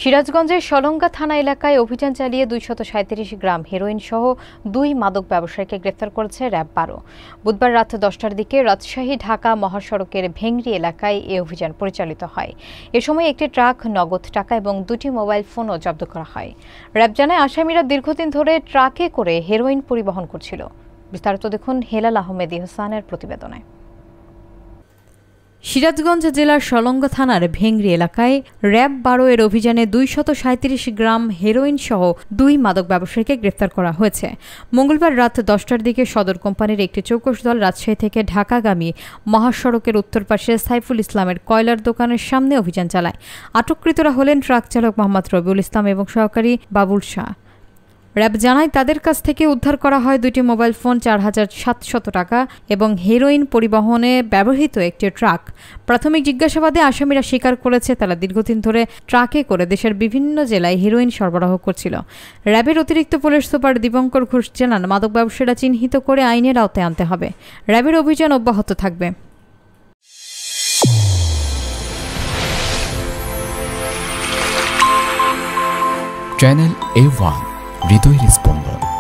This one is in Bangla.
সিরাজগঞ্জের সলঙ্গা থানা এলাকায় অভিযান চালিয়ে ২৩৭ গ্রাম হেরোইন সহ ২ মাদক ব্যবসায়ীকে গ্রেফতার করেছে র্যাব-১২। বুধবার রাত ১০টার দিকে রাজশাহী-ঢাকা মহাসড়কের ভেংরি এলাকায় এ অভিযান পরিচালিত হয়। এ সময় একটি ট্রাক, নগদ টাকা এবং ২টি মোবাইল ফোনও জব্দ করা হয়। র্যাব জানায়, আসামিরা দীর্ঘদিন ধরে ট্রাকে করে হেরোইন পরিবহন করছিল। বিস্তারিত দেখুন হেলাল আহমেদ ইহসানের প্রতিবেদনে। সিরাজগঞ্জ জেলার সলঙ্গা থানার ভেংরি এলাকায় র্যাব-১২ এর অভিযানে ২৩৭ গ্রাম হেরোইন সহ ২ মাদক ব্যবসায়ীকে গ্রেফতার করা হয়েছে। মঙ্গলবার রাত ১০টার দিকে সদর কোম্পানির একটি চৌকস দল রাজশাহী থেকে ঢাকাগামী মহাসড়কের উত্তর পাশে সাইফুল ইসলামের কয়লার দোকানের সামনে অভিযান চালায়। আটককৃতরা হলেন ট্রাক চালক মোহাম্মদ রবিউল ইসলাম এবং সহকারী বাবুল শাহ। র্যাব জানায়, তাদের কাছ থেকে উদ্ধার করা হয় ২টি মোবাইল ফোন, ৪,৭০০ টাকা এবং হেরোইন পরিবহনে ব্যবহৃত একটি ট্রাক। প্রাথমিক জিজ্ঞাসাবাদে আসামিরা স্বীকার করেছে, তারা দীর্ঘদিন ধরে ট্রাকে করে দেশের বিভিন্ন জেলায় হেরোইন সরবরাহ করছিল। র্যাবের অতিরিক্ত পুলিশ সুপার দীপঙ্কর ঘোষ জানান, মাদক ব্যবসায়ীরা চিহ্নিত করে আইনের আওতায় আনতে হবে। র্যাবের অভিযান অব্যাহত থাকবে। চ্যানেল A1 হৃদয়ের স্পন্দন।